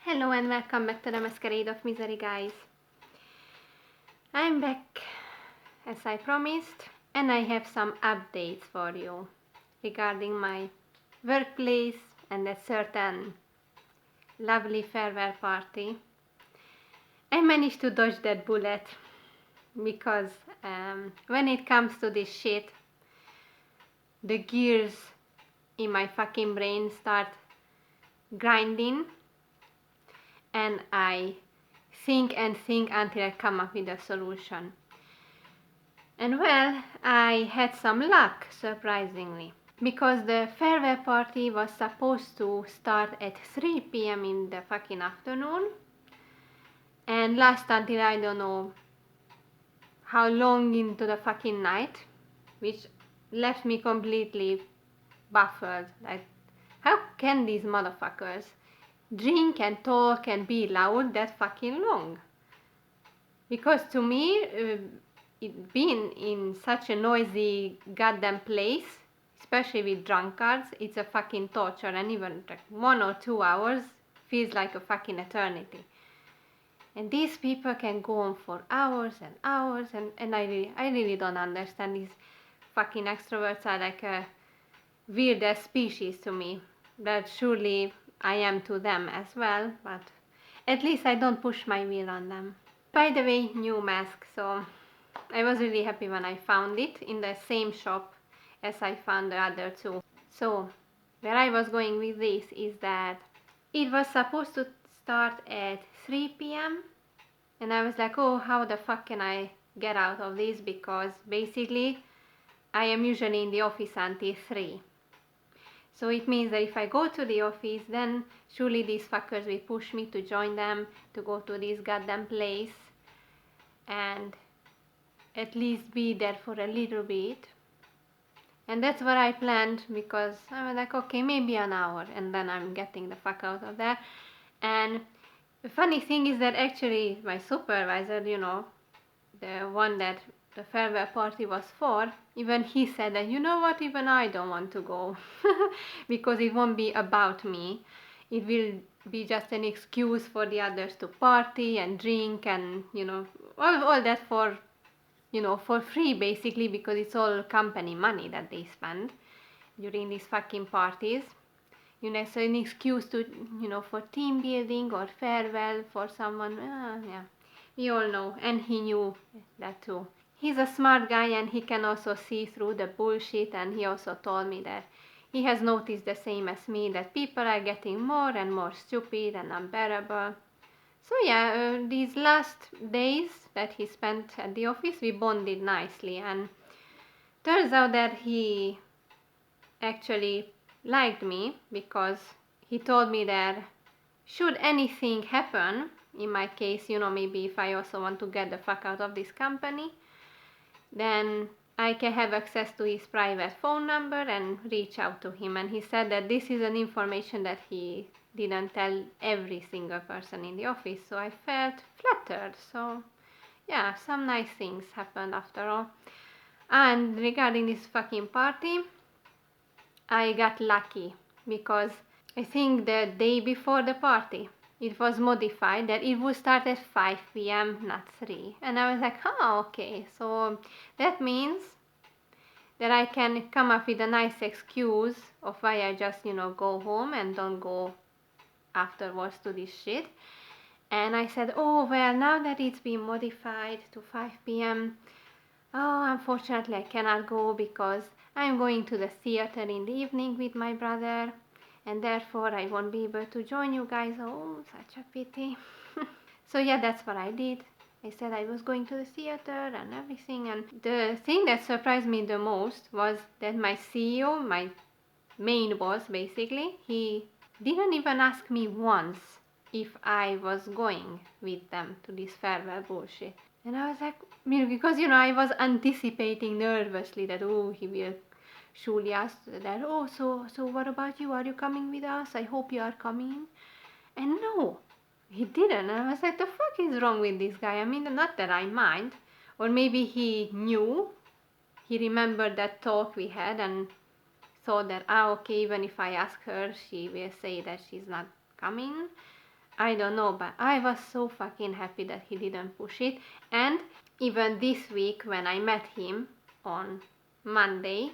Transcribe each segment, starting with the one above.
Hello and welcome back to the Masquerade of Misery, guys. I'm back as I promised, and I have some updates for you regarding my workplace and a certain lovely farewell party. I managed to dodge that bullet because when it comes to this shit, the gears in my fucking brain start grinding, and I think and think until I come up with a solution. And well, I had some luck, surprisingly, because the farewell party was supposed to start at 3 p.m. in the fucking afternoon and last until I don't know how long into the fucking night, which left me completely baffled. Like, how can these motherfuckers drink and talk and be loud that fucking long? Because to me, being in such a noisy goddamn place, especially with drunkards, it's a fucking torture, and even like 1 or 2 hours feels like a fucking eternity. And these people can go on for hours and hours, and I really don't understand. These fucking extroverts are like a weird species to me, but surely I am to them as well, but at least I don't push my will on them. By the way, new mask, so I was really happy when I found it in the same shop as I found the other two. So, where I was going with this is that it was supposed to start at 3 p.m. and I was like, oh, how the fuck can I get out of this, because basically I am usually in the office until 3. So it means that if I go to the office, then surely these fuckers will push me to join them, to go to this goddamn place and at least be there for a little bit. And that's what I planned, because I was like, okay, maybe an hour and then I'm getting the fuck out of there. And the funny thing is that actually my supervisor, the one that the farewell party was for, even he said that, you know what, even I don't want to go because it won't be about me. It will be just an excuse for the others to party and drink and, all that for free, basically, because it's all company money that they spend during these fucking parties. So an excuse to, for team building or farewell for someone. Yeah, we all know, and he knew that too. He's a smart guy and he can also see through the bullshit, and he also told me that he has noticed the same as me, that people are getting more and more stupid and unbearable. So yeah, these last days that he spent at the office, we bonded nicely, and turns out that he actually liked me, because he told me that should anything happen, in my case, maybe if I also want to get the fuck out of this company, then I can have access to his private phone number and reach out to him. And he said that this is an information that he didn't tell every single person in the office, so I felt flattered. So yeah, some nice things happened after all. And regarding this fucking party, I got lucky, because I think the day before the party it was modified that it would start at 5 p.m. not 3, and I was like, oh, okay, so that means that I can come up with a nice excuse of why I just go home and don't go afterwards to this shit. And I said, oh well, now that it's been modified to 5 p.m, oh, unfortunately I cannot go because I'm going to the theater in the evening with my brother, and therefore I won't be able to join you guys. Oh, such a pity. So yeah, that's what I did. I said I was going to the theater and everything, and the thing that surprised me the most was that my CEO, my main boss basically, he didn't even ask me once if I was going with them to this farewell bullshit. And I was like, because I was anticipating nervously that, oh, he will surely ask that, oh, so what about you? Are you coming with us? I hope you are coming. And no, he didn't. And I was like, the fuck is wrong with this guy? I mean, not that I mind. Or maybe he knew, he remembered that talk we had and thought that, okay, even if I ask her, she will say that she's not coming. I don't know, but I was so fucking happy that he didn't push it. And even this week when I met him on Monday,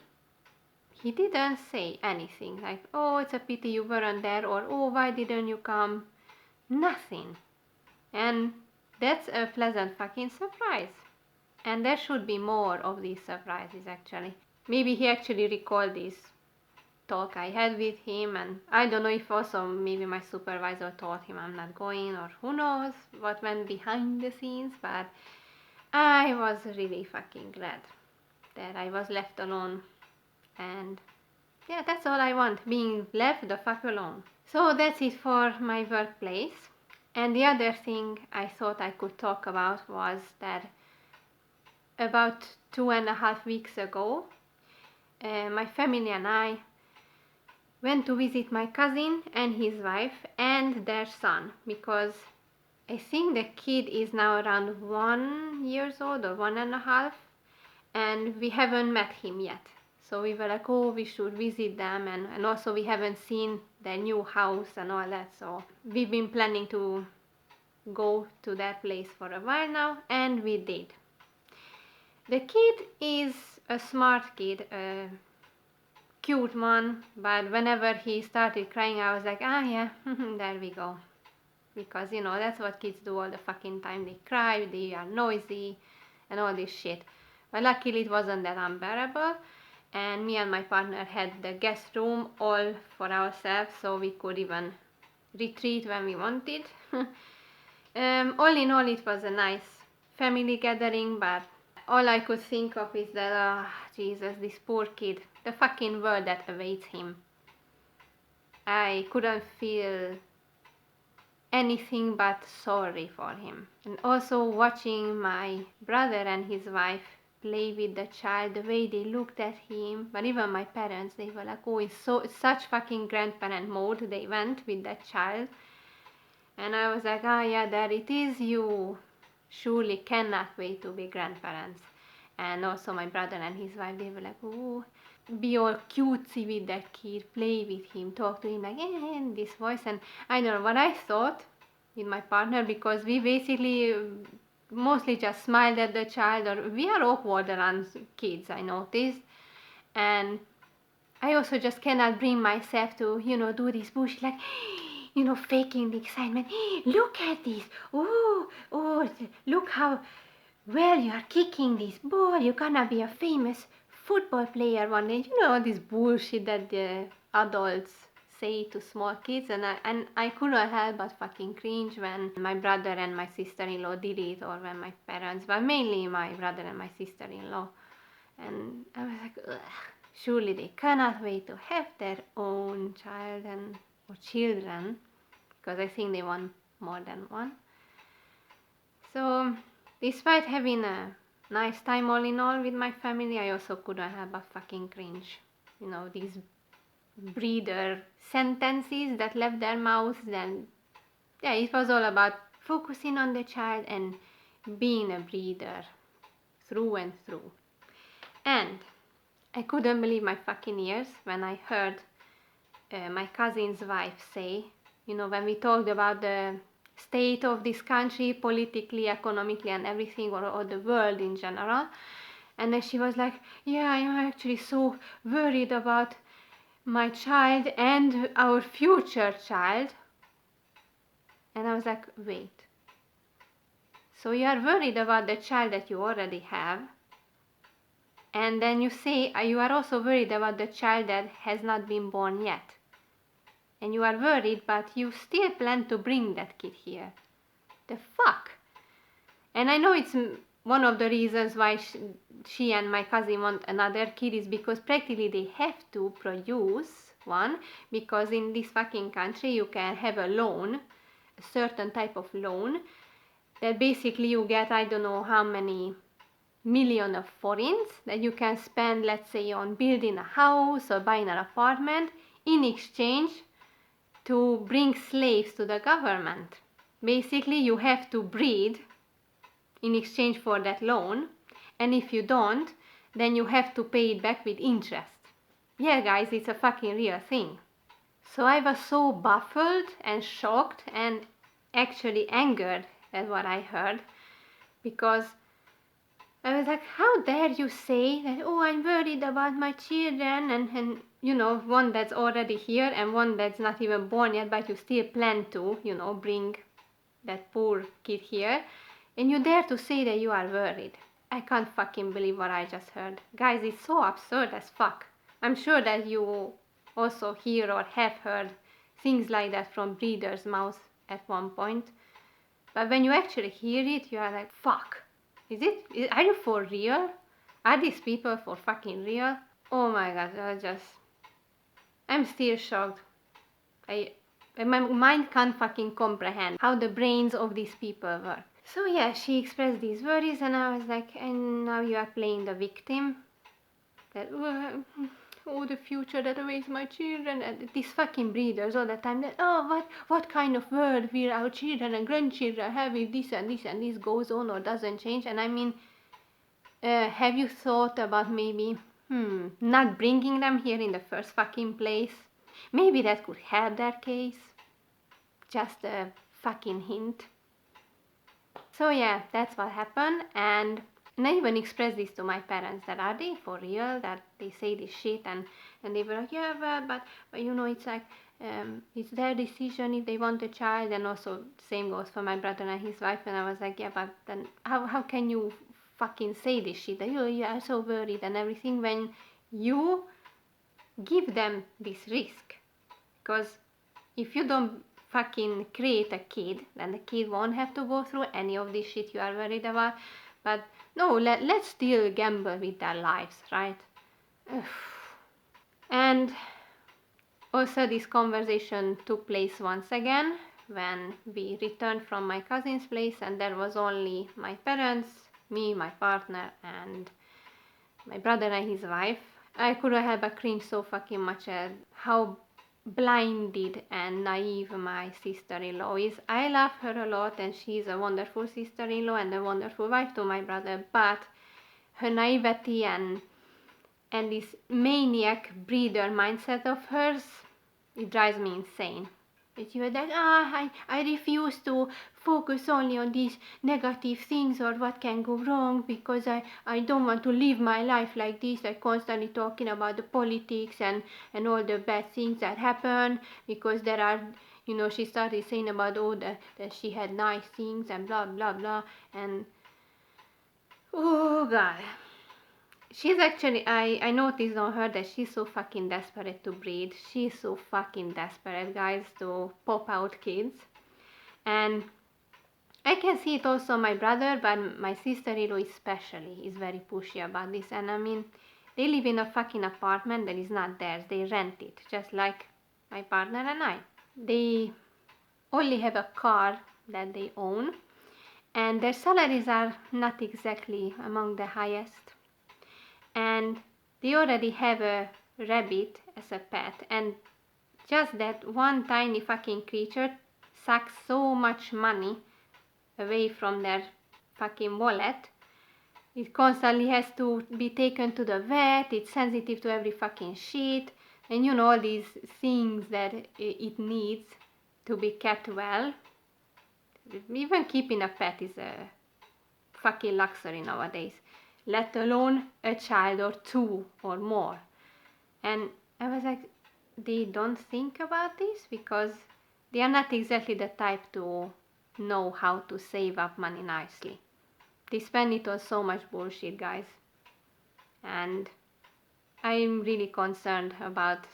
he didn't say anything like, oh, it's a pity you weren't there, or oh, why didn't you come? Nothing. And that's a pleasant fucking surprise. And there should be more of these surprises actually. Maybe he actually recalled this talk I had with him, and I don't know if also maybe my supervisor told him I'm not going, or who knows what went behind the scenes, but I was really fucking glad that I was left alone. And yeah, that's all I want, being left the fuck alone. So that's it for my workplace. And the other thing I thought I could talk about was that about 2.5 weeks ago, my family and I went to visit my cousin and his wife and their son, because I think the kid is now around 1 year old or 1.5, and we haven't met him yet. So we were like, oh, we should visit them, and also we haven't seen their new house and all that. So we've been planning to go to that place for a while now, and we did. The kid is a smart kid, a cute one, but whenever he started crying, I was like, ah, yeah, there we go. Because, you know, that's what kids do all the fucking time. They cry, they are noisy, and all this shit. But luckily it wasn't that unbearable, and me and my partner had the guest room all for ourselves, so we could even retreat when we wanted. All in all, it was a nice family gathering, but all I could think of is that, Jesus, this poor kid, the fucking world that awaits him. I couldn't feel anything but sorry for him. And also watching my brother and his wife play with the child, the way they looked at him, but even my parents, they were like, oh, it's such fucking grandparent mode they went with that child. And I was like, ah, yeah, there it is, you surely cannot wait to be grandparents. And also my brother and his wife, they were like, oh, be all cutesy with that kid, play with him, talk to him like, in this voice. And I don't know what I thought with my partner, because we basically mostly just smiled at the child, or we are awkward around kids, I noticed. And I also just cannot bring myself to, you know, do this bullshit like, you know, faking the excitement. Look at this. Oh, look how well you are kicking this ball. You're gonna be a famous football player one day. You know, this bullshit that the adults say to small kids. And I couldn't help but fucking cringe when my brother and my sister-in-law did it, or when my parents, but mainly my brother and my sister-in-law. And I was like, ugh. Surely they cannot wait to have their own child or children, because I think they want more than one. So despite having a nice time all in all with my family, I also couldn't help but fucking cringe. You know, these breeder sentences that left their mouths. Then yeah, it was all about focusing on the child and being a breeder through and through. And I couldn't believe my fucking ears when I heard my cousin's wife say, you know, when we talked about the state of this country, politically, economically, and everything, or the world in general. And then she was like, yeah, I'm actually so worried about my child and our future child. And I was like, wait. So you are worried about the child that you already have, and then you say you are also worried about the child that has not been born yet. And you are worried, but you still plan to bring that kid here. The fuck? And I know it's one of the reasons why she and my cousin want another kid, is because practically they have to produce one, because in this fucking country you can have a loan, a certain type of loan, that basically you get, I don't know how many million of forints that you can spend, let's say, on building a house or buying an apartment, in exchange to bring slaves to the government. Basically, you have to breed in exchange for that loan, and if you don't, then you have to pay it back with interest. Yeah, guys, it's a fucking real thing. So I was so baffled and shocked, and actually angered at what I heard, because I was like, how dare you say that, oh, I'm worried about my children, and one that's already here and one that's not even born yet, but you still plan to, bring that poor kid here, and you dare to say that you are worried. I can't fucking believe what I just heard. Guys, it's so absurd as fuck. I'm sure that you also hear or have heard things like that from breeders' mouths at one point. But when you actually hear it, you are like, fuck. Are you for real? Are these people for fucking real? Oh my god, I'm still shocked. My mind can't fucking comprehend how the brains of these people work. So yeah, she expressed these worries, and I was like, and now you are playing the victim. That, oh, the future that awaits my children, and these fucking breeders all the time, that, oh, what kind of world will our children and grandchildren have if this and this and this goes on or doesn't change? And I mean, have you thought about maybe, not bringing them here in the first fucking place? Maybe that could help their case. Just a fucking hint. So yeah, that's what happened, and I even expressed this to my parents, that are they for real, that they say this shit, and they were like, yeah, well, but it's like, it's their decision if they want a child, and also same goes for my brother and his wife, and I was like, yeah, but then how can you fucking say this shit, that you are so worried and everything, when you give them this risk? Because if you don't fucking create a kid, then the kid won't have to go through any of this shit you are worried about. But no, let's still gamble with their lives, right? And also this conversation took place once again when we returned from my cousin's place, and there was only my parents, me, my partner, and my brother and his wife. I couldn't help but cringe so fucking much at how blinded and naive my sister-in-law is. I love her a lot, and she's a wonderful sister-in-law and a wonderful wife to my brother, but her naivety and this maniac breeder mindset of hers, it drives me insane. It's you like, I refuse to focus only on these negative things or what can go wrong, because I don't want to live my life like this, like constantly talking about the politics and all the bad things that happen, because there are, she started saying about that she had nice things and blah blah blah, and oh god. She's actually, I noticed on her that she's so fucking desperate to breed. She's so fucking desperate, guys, to pop out kids. And I can see it also on my brother, but my sister-in-law especially is very pushy about this. And I mean, they live in a fucking apartment that is not theirs. They rent it, just like my partner and I. They only have a car that they own, and their salaries are not exactly among the highest. And they already have a rabbit as a pet, and just that one tiny fucking creature sucks so much money away from their fucking wallet. It constantly has to be taken to the vet, it's sensitive to every fucking shit, and all these things that it needs to be kept well. Even keeping a pet is a fucking luxury nowadays, let alone a child or two or more. And I was like, they don't think about this, because they are not exactly the type to know how to save up money nicely. They spend it on so much bullshit, guys. And I'm really concerned about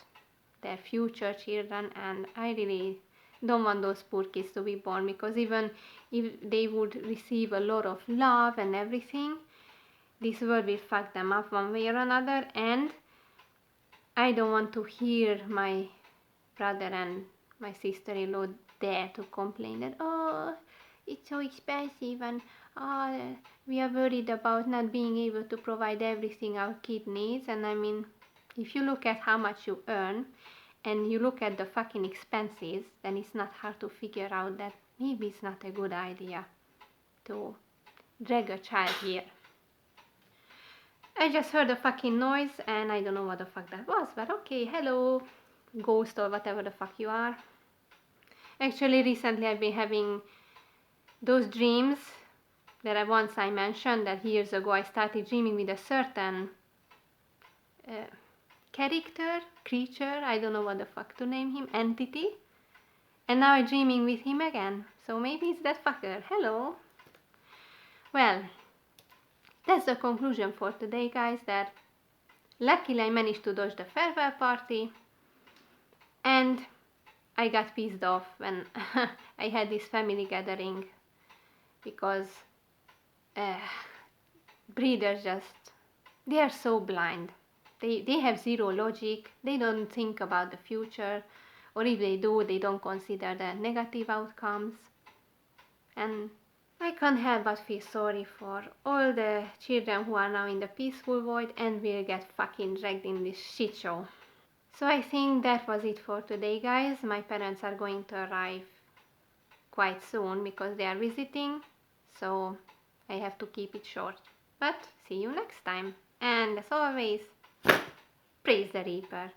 their future children, and I really don't want those poor kids to be born, because even if they would receive a lot of love and everything, this world will fuck them up one way or another. And I don't want to hear my brother and my sister-in-law dare to complain that, oh, it's so expensive, and we are worried about not being able to provide everything our kid needs. And I mean, if you look at how much you earn and you look at the fucking expenses, then it's not hard to figure out that maybe it's not a good idea to drag a child here. I just heard a fucking noise, and I don't know what the fuck that was, but okay, hello, ghost or whatever the fuck you are. Actually, recently I've been having those dreams that I mentioned that years ago I started dreaming with a certain uh, creature, I don't know what the fuck to name him, entity, and now I'm dreaming with him again. So maybe it's that fucker. Hello. Well, that's the conclusion for today, guys, that luckily I managed to dodge the farewell party, and I got pissed off when I had this family gathering because uh, breeders they are so blind. They have zero logic, they don't think about the future, or if they do, they don't consider the negative outcomes. And I can't help but feel sorry for all the children who are now in the peaceful void and will get fucking dragged in this shit show. So I think that was it for today, guys. My parents are going to arrive quite soon because they are visiting, so I have to keep it short. But see you next time. And as always, praise the Reaper.